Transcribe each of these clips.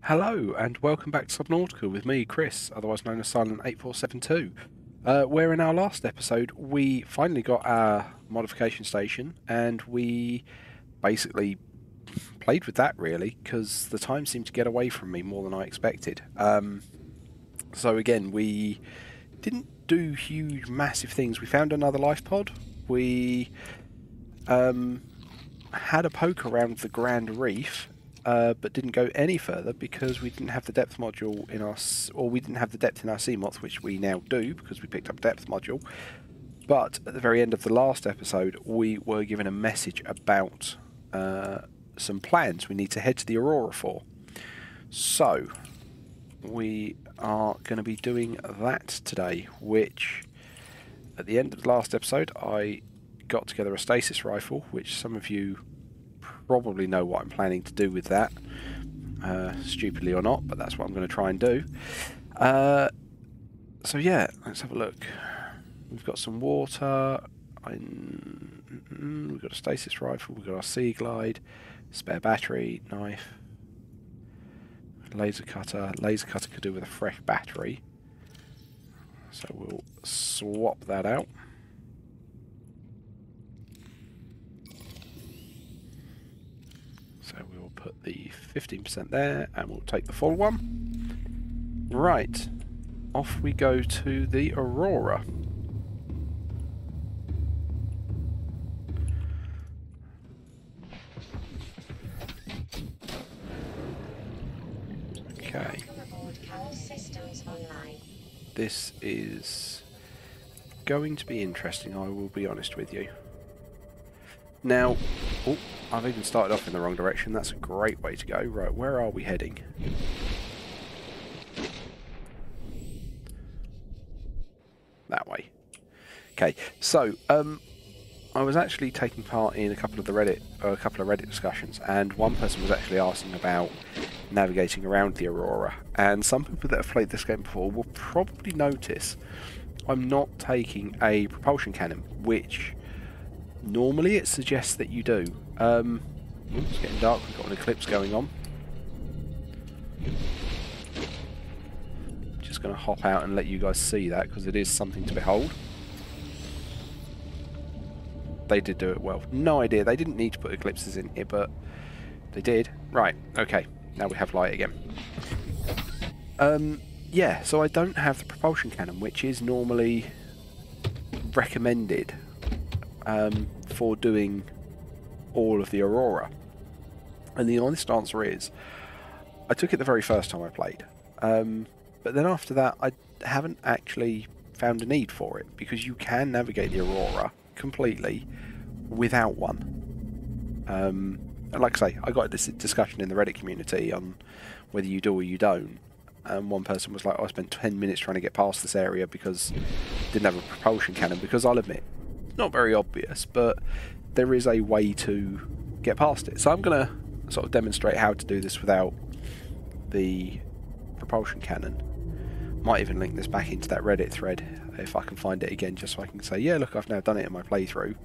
Hello and welcome back to Subnautica with me, Chris, otherwise known as Silent8472. Where in our last episode we finally got our modification station and we basically played with that really because the time seemed to get away from me more than I expected. So again, we didn't do huge massive things. We found another life pod. We had a poke around the Grand Reef. But didn't go any further because we didn't have the depth module in our, or we didn't have the depth in our Seamoth, which we now do because we picked up depth module. But at the very end of the last episode, we were given a message about some plans we need to head to the Aurora for. So we are going to be doing that today, which at the end of the last episode, I got together a stasis rifle, which some of you probably know what I'm planning to do with that, stupidly or not, but that's what I'm going to try and do. So yeah, let's have a look. We've got some water, we've got a stasis rifle, we've got our sea glide, spare battery, knife, laser cutter. Laser cutter could do with a fresh battery, so we'll swap that out. So we will put the 15% there and we'll take the full one. Right, off we go to the Aurora. Okay. This is going to be interesting, I will be honest with you. Now, oh, I've even started off in the wrong direction. That's a great way to go. Right, where are we heading? That way. Okay, so I was actually taking part in a couple of Reddit discussions, and one person was actually asking about navigating around the Aurora. And some people that have played this game before will probably notice I'm not taking a propulsion cannon, which normally it suggests that you do. It's getting dark, we've got an eclipse going on. Just going to hop out and let you guys see that because it is something to behold. They did do it well. No idea, they didn't need to put eclipses in here, but they did. Right, okay, now we have light again. Yeah, so I don't have the propulsion cannon, which is normally recommended for doing all of the Aurora. And the honest answer is, I took it the very first time I played. But then after that, I haven't actually found a need for it, because you can navigate the Aurora completely without one. And like I say, I got this discussion in the Reddit community on whether you do or you don't. And one person was like, oh, I spent 10 minutes trying to get past this area because I didn't have a propulsion cannon, because I'll admit, not very obvious, but there is a way to get past it. So I'm going to sort of demonstrate how to do this without the propulsion cannon. Might even link this back into that Reddit thread if I can find it again, just so I can say, yeah, look, I've now done it in my playthrough.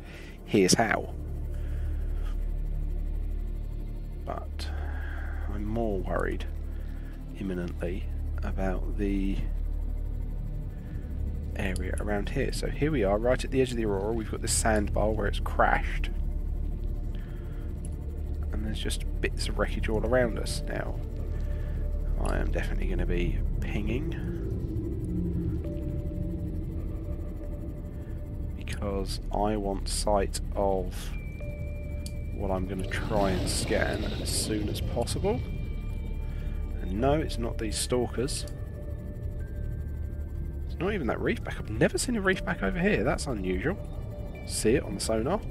Here's how. But I'm more worried imminently about the area around here. So here we are, right at the edge of the Aurora. We've got this sandbar where it's crashed, and there's just bits of wreckage all around us. Now I am definitely going to be pinging, because I want sight of what I'm going to try and scan as soon as possible. And no, it's not these stalkers. Not even that reef back. I've never seen a reef back over here. That's unusual. See it on the sonar.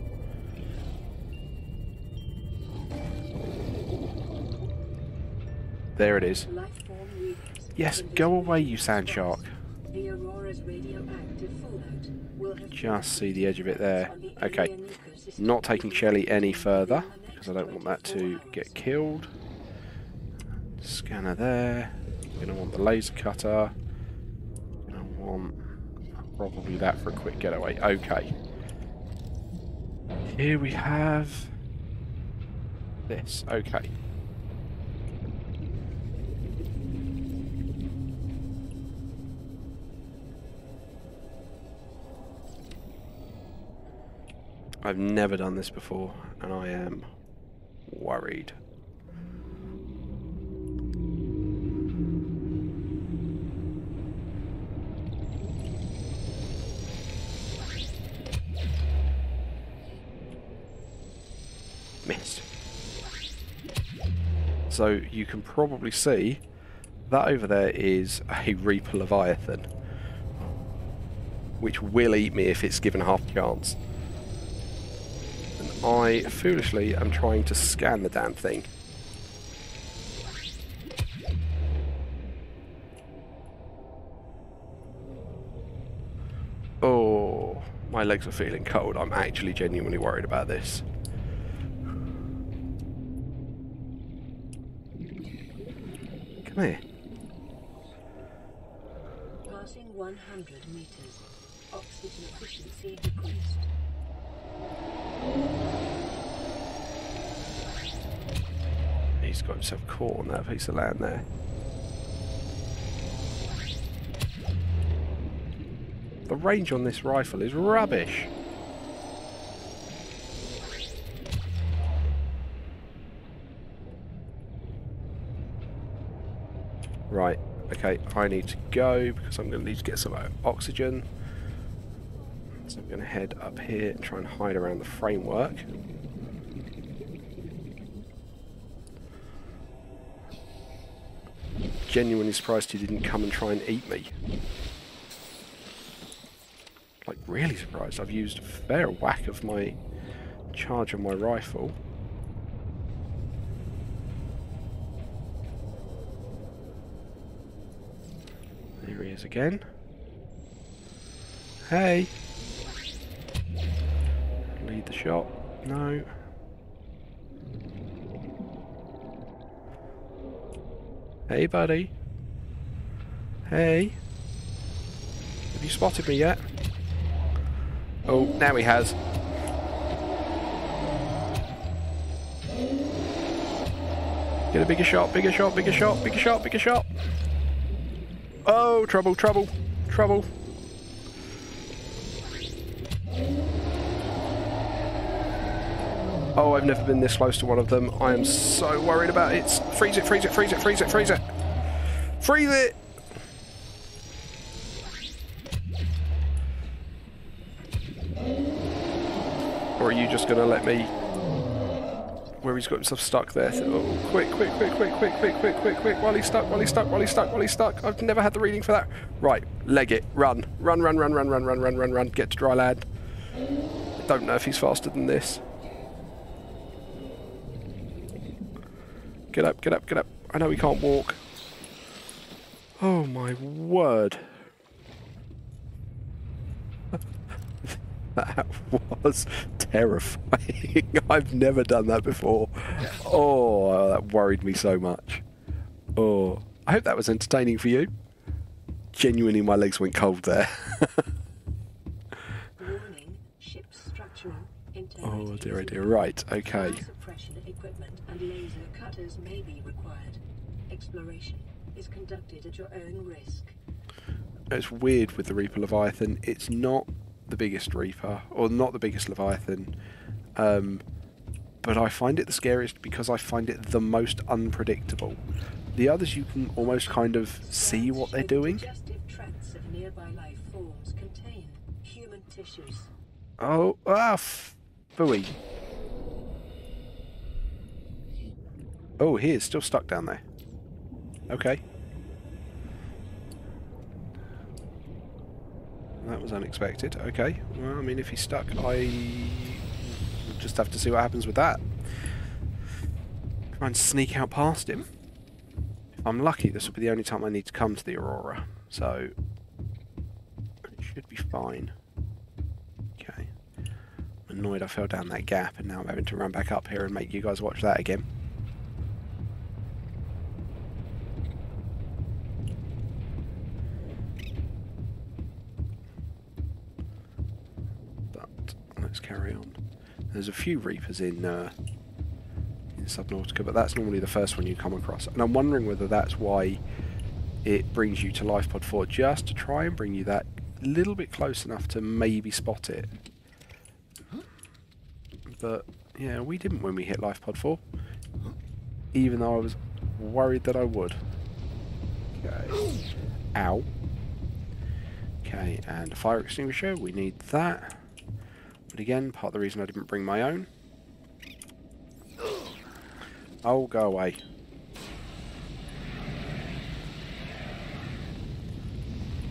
There it is. Yes, go away, you sand shark. Just see the edge of it there. Okay, not taking Shelly any further because I don't want that to get killed. Scanner there. We're going to want the laser cutter. Probably that for a quick getaway. Okay. Here we have this. Okay. I've never done this before, and I am worried. Missed. So you can probably see that over there is a Reaper Leviathan, which will eat me if it's given half a chance. And I foolishly am trying to scan the damn thing. Oh, my legs are feeling cold. I'm actually genuinely worried about this. Come here. Passing 100 meters. Oxygen efficiency decreased. He's got himself caught on that piece of land there. The range on this rifle is rubbish. Right, okay, I need to go because I'm going to need to get some oxygen. So I'm going to head up here and try and hide around the framework. Genuinely surprised he didn't come and try and eat me. Like, really surprised. I've used a fair whack of my charge on my rifle. There he is again. Hey! Lead the shot. No. Hey, buddy. Hey. Have you spotted me yet? Oh, now he has. Get a bigger shot, bigger shot, bigger shot, bigger shot, bigger shot. Oh, trouble, trouble, trouble. Oh, I've never been this close to one of them. I am so worried about it. Freeze it, freeze it, freeze it, freeze it, freeze it. Freeze it! Or are you just going to let me... Where he's got himself stuck there. Oh, quick, quick, quick, quick, quick, quick, quick, quick, quick. While he's stuck, while he's stuck, while he's stuck, while he's stuck. I've never had the reading for that. Right, leg it. Run. Run, run, run, run, run, run, run, run, run. Get to dry land. I don't know if he's faster than this. Get up, get up, get up. I know he can't walk. Oh my word. That was terrifying. I've never done that before. Oh, that worried me so much. Oh, I hope that was entertaining for you. Genuinely, my legs went cold there. Warning, ship's structural Oh dear, oh dear. Right, okay. Suppression equipment and laser cutters may be required. Exploration is conducted at your own risk. It's weird with the Reaper Leviathan. It's not the biggest Reaper, or not the biggest Leviathan, but I find it the scariest because I find it the most unpredictable. The others you can almost kind of see what they're doing. Digestive tracts of nearby life forms contain human tissues. Oh, phooey. Oh, he is still stuck down there. Okay. That was unexpected. Okay. Well, I mean, if he's stuck, I just have to see what happens with that. Try and sneak out past him. If I'm lucky, this will be the only time I need to come to the Aurora. So, it should be fine. Okay. I'm annoyed I fell down that gap, and now I'm having to run back up here and make you guys watch that again. Let's carry on. There's a few Reapers in Subnautica, but that's normally the first one you come across. And I'm wondering whether that's why it brings you to Life Pod 4, just to try and bring you that little bit close enough to maybe spot it. But yeah, we didn't when we hit life pod 4. Even though I was worried that I would. Okay. Ow. Okay, and a fire extinguisher, we need that. But again, part of the reason I didn't bring my own. Oh, go away.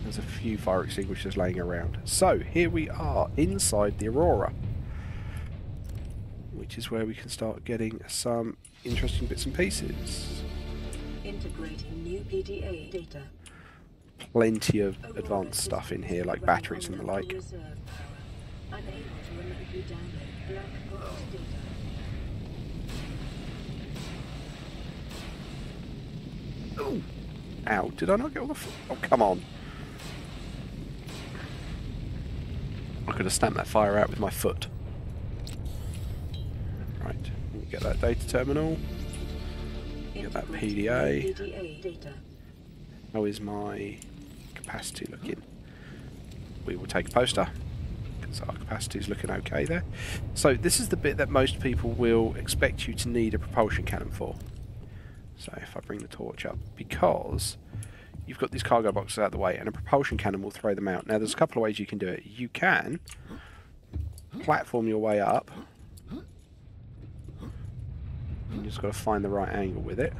There's a few fire extinguishers laying around. So, here we are, inside the Aurora. Which is where we can start getting some interesting bits and pieces. Integrating new PDA data. Plenty of advanced stuff in here, like batteries and the like. Unable to remotely download black box data. Ooh. Ow, did I not get all the... Oh, come on. I could have stamped that fire out with my foot. Right, we get that data terminal. Get that PDA. How is my capacity looking? We will take a poster, because our capacity is looking okay there. So this is the bit that most people will expect you to need a propulsion cannon for. So if I bring the torch up, because you've got these cargo boxes out of the way, and a propulsion cannon will throw them out. Now there's a couple of ways you can do it. You can platform your way up. You just got to find the right angle with it.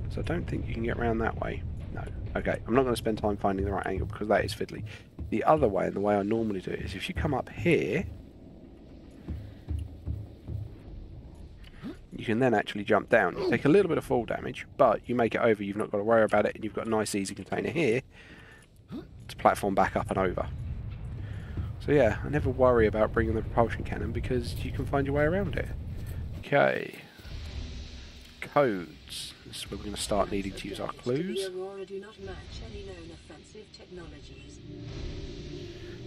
So I don't think you can get around that way. No. Okay, I'm not going to spend time finding the right angle because that is fiddly. The other way, and the way I normally do it, is if you come up here, you can then actually jump down. You take a little bit of fall damage, but you make it over, you've not got to worry about it, and you've got a nice easy container here to platform back up and over. So yeah, I never worry about bringing the propulsion cannon because you can find your way around it. Okay. Codes. This is where we're going to start needing to use our clues. Aurora do not match any known offensive technologies.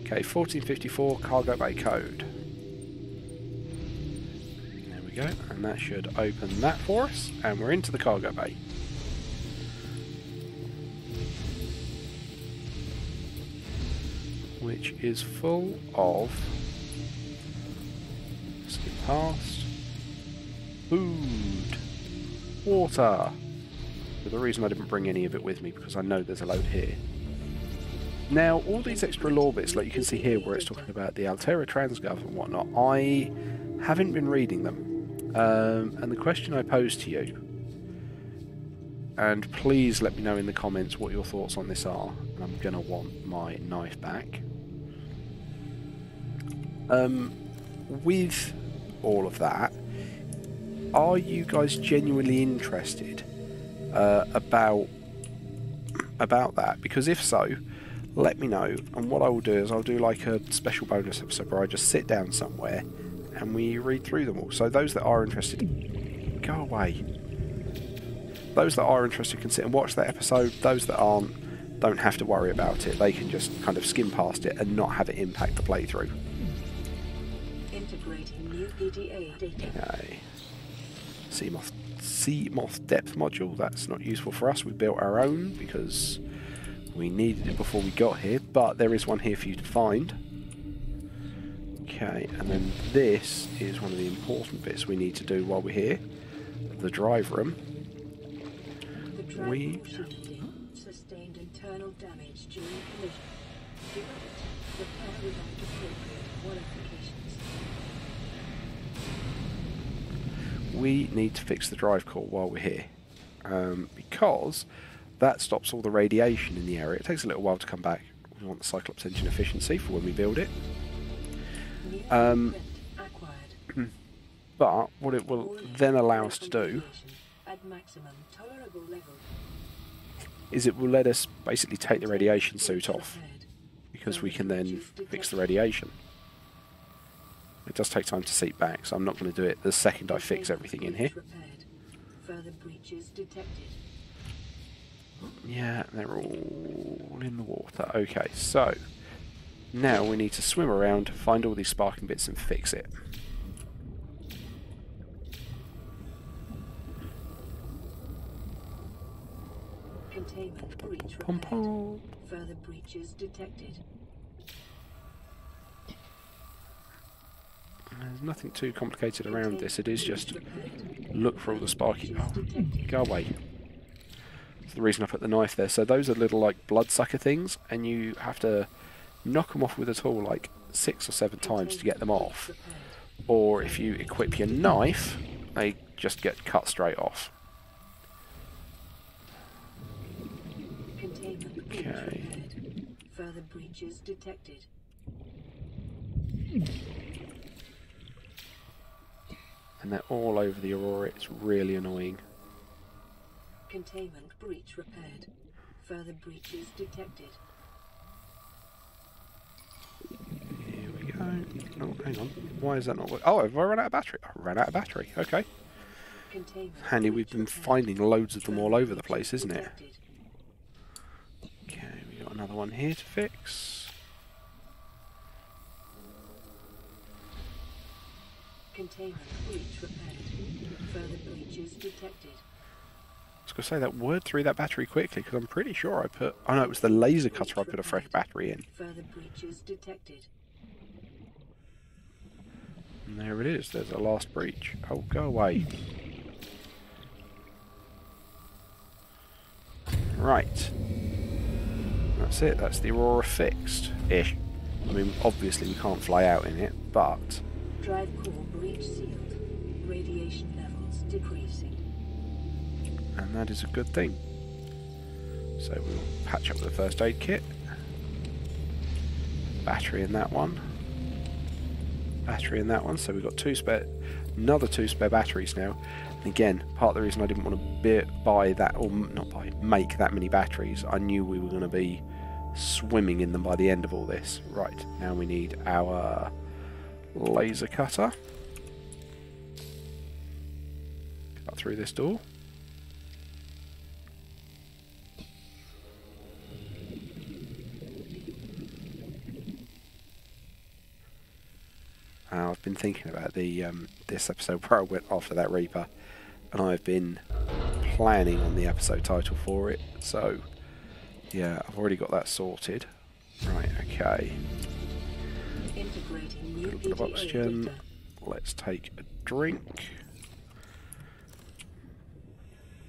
Okay, 1454 cargo bay code. There we go, and that should open that for us, and we're into the cargo bay. Which is full of, skip past, food, water. But the reason I didn't bring any of it with me because I know there's a load here. Now, all these extra lore bits, like you can see here where it's talking about the Altera Transgov and whatnot, I haven't been reading them. And the question I pose to you, and please let me know in the comments what your thoughts on this are, and I'm going to want my knife back. With all of that, are you guys genuinely interested about that? Because if so, let me know, and what I will do is I'll do like a special bonus episode where I just sit down somewhere and we read through them all. So those that are interested, go away. Those that are interested can sit and watch that episode. Those that aren't don't have to worry about it. They can just kind of skim past it and not have it impact the playthrough. Integrating new PDA data. Okay. Sea moth depth module. That's not useful for us. We built our own because we needed it before we got here, but there is one here for you to find. Okay, and then this is one of the important bits we need to do while we're here. The drive room. The drive room sustained internal damage during collision. Repair without appropriate qualifications. We need to fix the drive core while we're here, because that stops all the radiation in the area. It takes a little while to come back. We want the Cyclops engine efficiency for when we build it. But what it will then allow us to do is it will let us basically take the radiation suit off, because we can then fix the radiation. It does take time to seep back, so I'm not going to do it the second I fix everything in here. Further breaches detected. Yeah, they're all in the water. Okay, so now we need to swim around, find all these sparking bits and fix it. Containment breach repaired. Further breaches detected. There's nothing too complicated around this. It is just look for all the sparky... Oh, go away. That's the reason I put the knife there. So those are little like bloodsucker things, and you have to knock them off with a tool like 6 or 7 times to get them off. Or if you equip your knife, they just get cut straight off. Okay. Further breaches detected. And they're all over the Aurora. It's really annoying. Containment breach repaired. Further breaches detected. Here we go. Oh, hang on. Why is that not working? Oh, have I run out of battery? I ran out of battery. Okay. Handy, we've been finding loads of them all over the place, isn't it? Okay, we got another one here to fix. Containment breach repaired. Further breaches detected. I was going to say that word through that battery quickly, because I'm pretty sure I put... Oh no, it was the laser cutter I put a fresh battery in. Further breaches detected. And there it is, there's a last breach. Oh, go away. Right. That's it, that's the Aurora fixed-ish. I mean, obviously we can't fly out in it, but... Drive core breach sealed. Radiation levels decreasing. And that is a good thing. So we'll patch up with the first aid kit. Battery in that one. Battery in that one. So we've got another two spare batteries now. And again, part of the reason I didn't want to buy that, or not buy, make that many batteries, I knew we were going to be swimming in them by the end of all this. Right, now we need our laser cutter. Cut through this door. I've been thinking about this episode where I went after that Reaper, and I've been planning on the episode title for it, so yeah, I've already got that sorted. Right, okay. Integrating A new little bit of oxygen. Let's take a drink.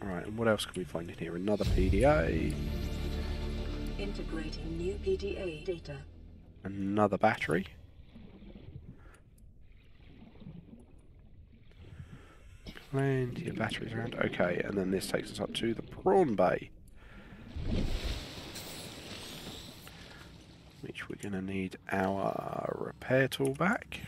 Right, and what else can we find in here? Another PDA. Integrating new PDA data. Another battery. Plenty of batteries around. Okay, and then this takes us up to the prawn bay, which we're going to need our repair tool back.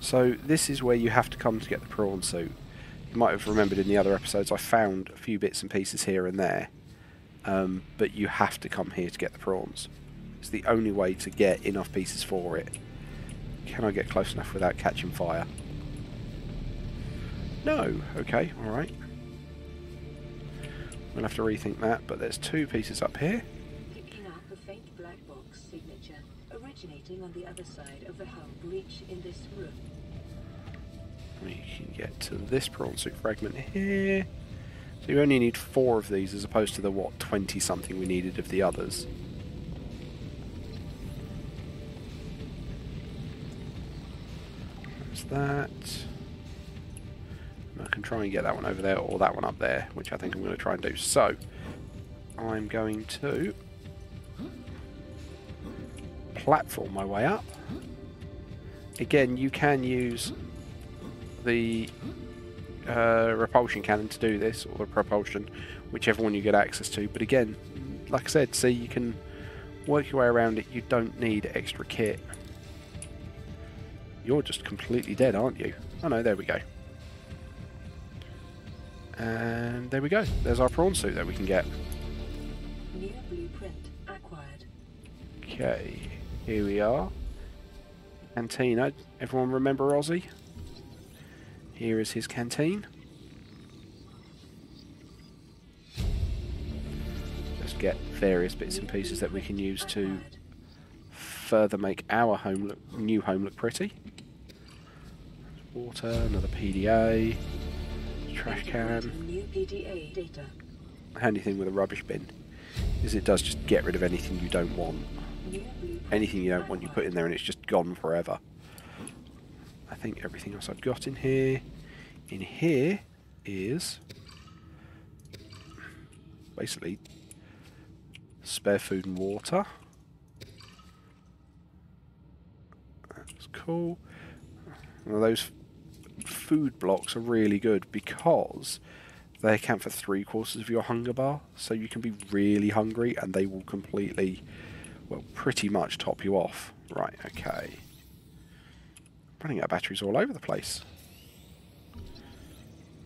So this is where you have to come to get the prawn suit. You might have remembered in the other episodes I found a few bits and pieces here and there, but you have to come here to get the prawns. It's the only way to get enough pieces for it. Can I get close enough without catching fire? No. Okay, alright. We'll have to rethink that, but there's 2 pieces up here. Picking up a faint black box signature originating on the other side of the hull breach in this room. We can get to this prawn suit fragment here. So you only need 4 of these as opposed to the, what, 20-something we needed of the others. That. I can try and get that one over there or that one up there, which I think I'm going to try and do. So, I'm going to platform my way up. Again, you can use the repulsion cannon to do this, or the propulsion, whichever one you get access to. But again, like I said, see, you can work your way around it. You don't need extra kit. You're just completely dead, aren't you? Oh no, there we go. And there we go. There's our prawn suit that we can get. New blueprint acquired. Okay, here we are. Cantina. Everyone remember Ozzy? Here is his canteen. Just get various bits and pieces that we can use to further make our home new home look pretty. Water, another PDA, trash can. New PDA data. Handy thing with a rubbish bin is it does just get rid of anything you don't want. Anything you don't want you put in there and it's just gone forever. I think everything else I've got in here. In here is basically spare food and water. That's cool. Well, those food blocks are really good because they account for 3/4 of your hunger bar, so you can be really hungry and they will completely, well, pretty much top you off. Right, okay. Running out of batteries all over the place.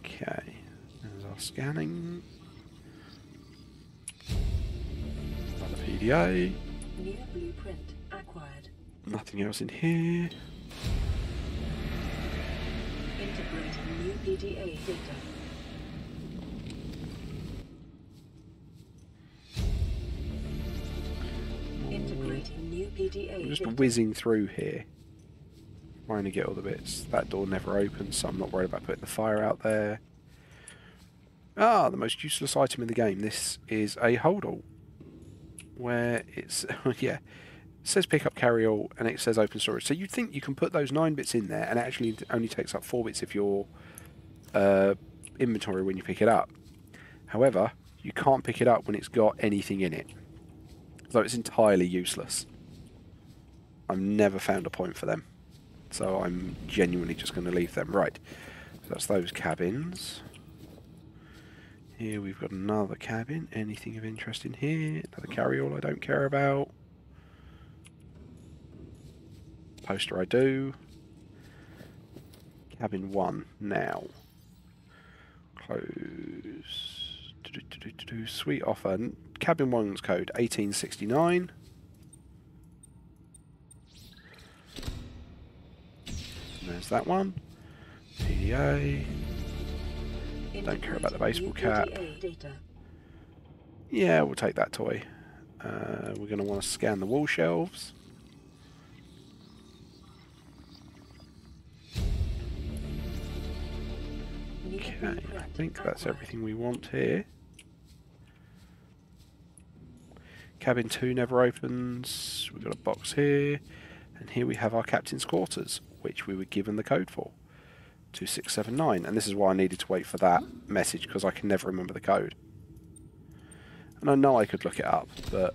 Okay, there's our scanning. Another PDA. New blueprint acquired. Nothing else in here. Integrating new PDA data. Integrating new PDA I'm just data. whizzing through here, trying to get all the bits. That door never opens, so I'm not worried about putting the fire out there. Ah, the most useless item in the game. This is a hold-all, where it's, yeah, it says pick up carry all and it says open storage. So you'd think you can put those 9 bits in there and it actually only takes up 4 bits of your inventory when you pick it up. However, you can't pick it up when it's got anything in it. So it's entirely useless. I've never found a point for them. So I'm genuinely just going to leave them. Right, so that's those cabins. Here we've got another cabin. Anything of interest in here? Another carry-all I don't care about. Poster I do. Cabin 1 now. Close. Sweet offer. Cabin 1's code 1869. And there's that one. PDA. Don't care about the baseball cap. Yeah, we'll take that toy. We're going to want to scan the wall shelves. Okay, I think that's everything we want here. Cabin 2 never opens. We've got a box here. And here we have our captain's quarters, which we were given the code for. 2679. And this is why I needed to wait for that message, because I can never remember the code. And I know I could look it up, but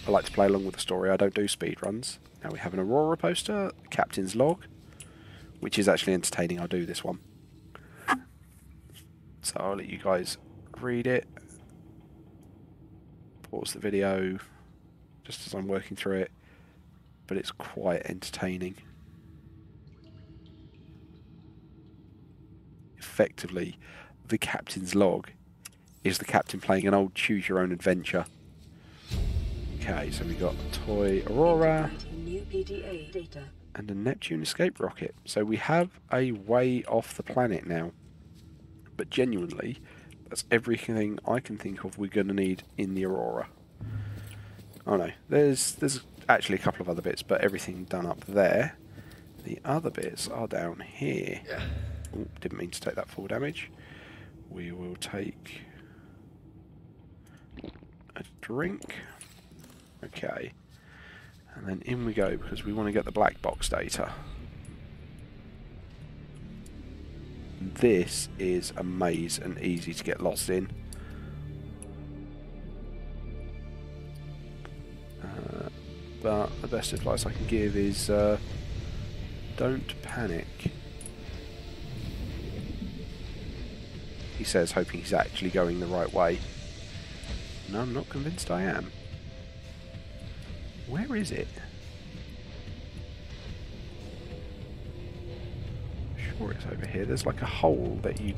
I like to play along with the story. I don't do speed runs. Now we have an Aurora poster, captain's log, which is actually entertaining. I'll do this one. So I'll let you guys read it. Pause the video just as I'm working through it, but it's quite entertaining. Effectively, the captain's log is the captain playing an old choose your own adventure. Okay, so we got a toy Aurora and a Neptune escape rocket. So we have a way off the planet now. But genuinely, that's everything I can think of we're going to need in the Aurora. Oh no, there's actually a couple of other bits, but everything done up there. The other bits are down here. Ooh, didn't mean to take that full damage. We will take a drink. Okay. And then in we go, because we want to get the black box data. This is a maze and easy to get lost in. But the best advice I can give is don't panic. He says, hoping he's actually going the right way. No, I'm not convinced I am. Where is it? Sure it's over here. There's like a hole that you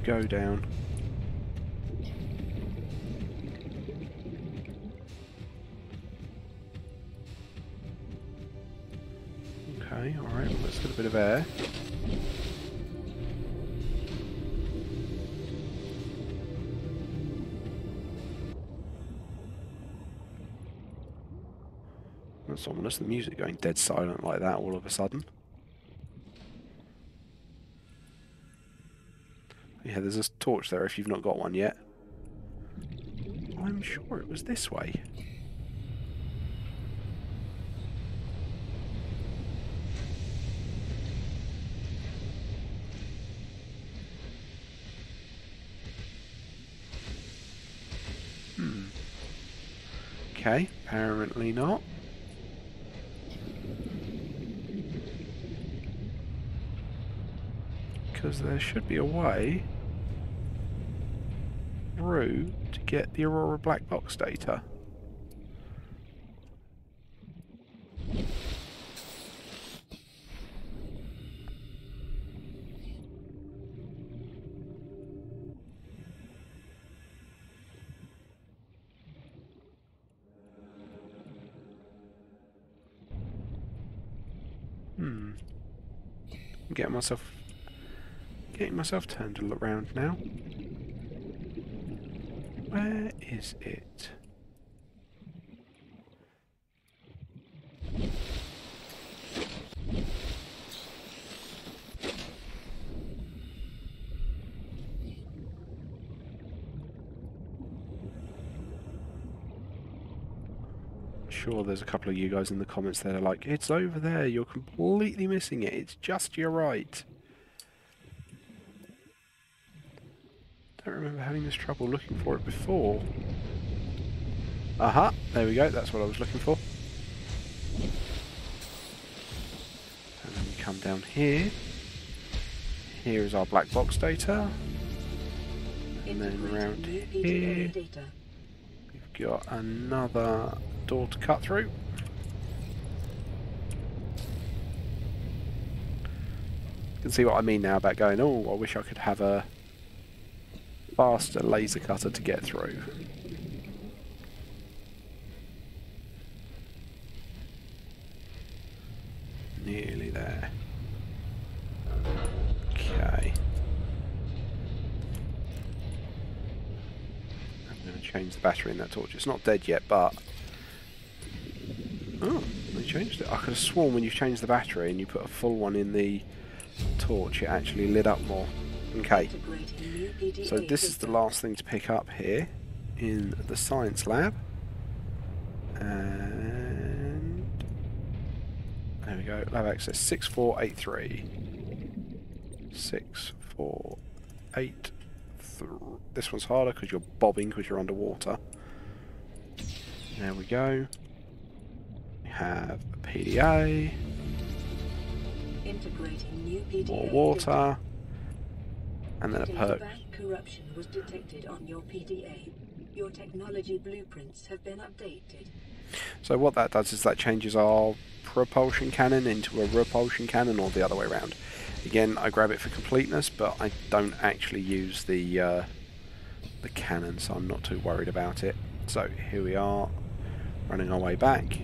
go down. Okay, alright, well, let's get a bit of air. That's ominous, the music going dead silent like that all of a sudden. Yeah, there's a torch there if you've not got one yet. I'm sure it was this way. Okay, apparently not. Because there should be a way through to get the Aurora black box data. I'm getting myself turned around now. Where is it? Sure, there's a couple of you guys in the comments that are like, it's over there, you're completely missing it, it's just to your right. Don't remember having this trouble looking for it before. Aha, there we go, that's what I was looking for. And then we come down here. Here is our black box data. And then around here, we've got another door to cut through. You can see what I mean now about going, oh, I wish I could have a faster laser cutter to get through. Nearly there. Okay. I'm going to change the battery in that torch. It's not dead yet, but... Oh, they changed it. I could have sworn when you changed the battery and you put a full one in the torch, it actually lit up more. Okay. So this is the last thing to pick up here in the science lab. And... there we go. Lab access 6483. 6483. This one's harder because you're bobbing because you're underwater. There we go. We have a PDA. Integrating new PDA more water. And then a perk. Corruption was detected on your PDA. Your technology blueprints have been updated. So what that does is that changes our propulsion cannon into a repulsion cannon, or the other way around. Again, I grab it for completeness, but I don't actually use the cannon, so I'm not too worried about it. So here we are, running our way back.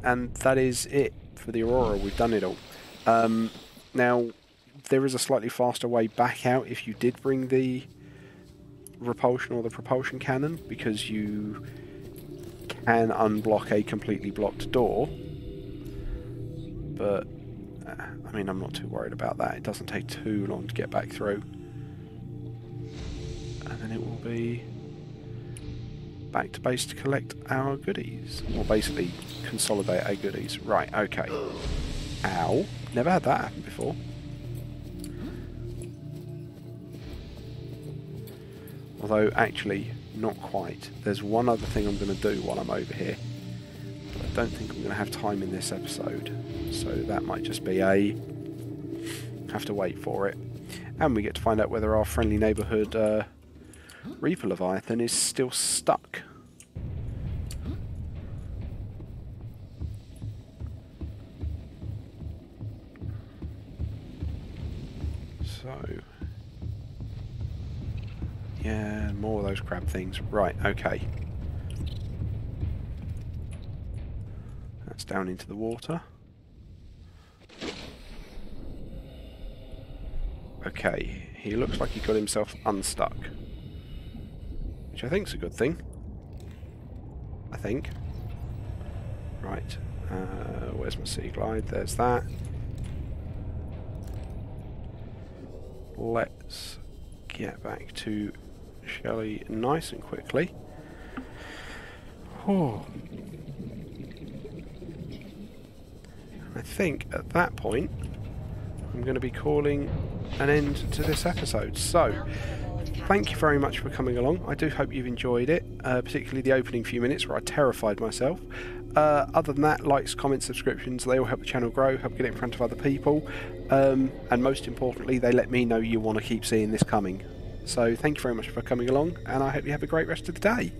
And that is it for the Aurora. We've done it all. Now, there is a slightly faster way back out if you did bring the repulsion or the propulsion cannon, because you can unblock a completely blocked door. But, I mean, I'm not too worried about that. It doesn't take too long to get back through. And then it will be back to base to collect our goodies. Or basically, consolidate our goodies. Right, okay. Ow. Never had that happen before. Although, actually, not quite. There's one other thing I'm going to do while I'm over here. But I don't think I'm going to have time in this episode. So that might just be a... have to wait for it. And we get to find out whether our friendly neighbourhood Reaper Leviathan is still stuck. So... yeah, more of those crab things. Right, okay. That's down into the water. Okay, he looks like he got himself unstuck. Which I think's a good thing. I think. Right, where's my sea glide? There's that. Let's get back to Shelly nice and quickly. Oh. I think at that point I'm going to be calling an end to this episode. So, thank you very much for coming along. I do hope you've enjoyed it, particularly the opening few minutes where I terrified myself. Other than that, likes, comments, subscriptions, they all help the channel grow, help get it in front of other people, and most importantly, they let me know you want to keep seeing this coming. So thank you very much for coming along, and I hope you have a great rest of the day.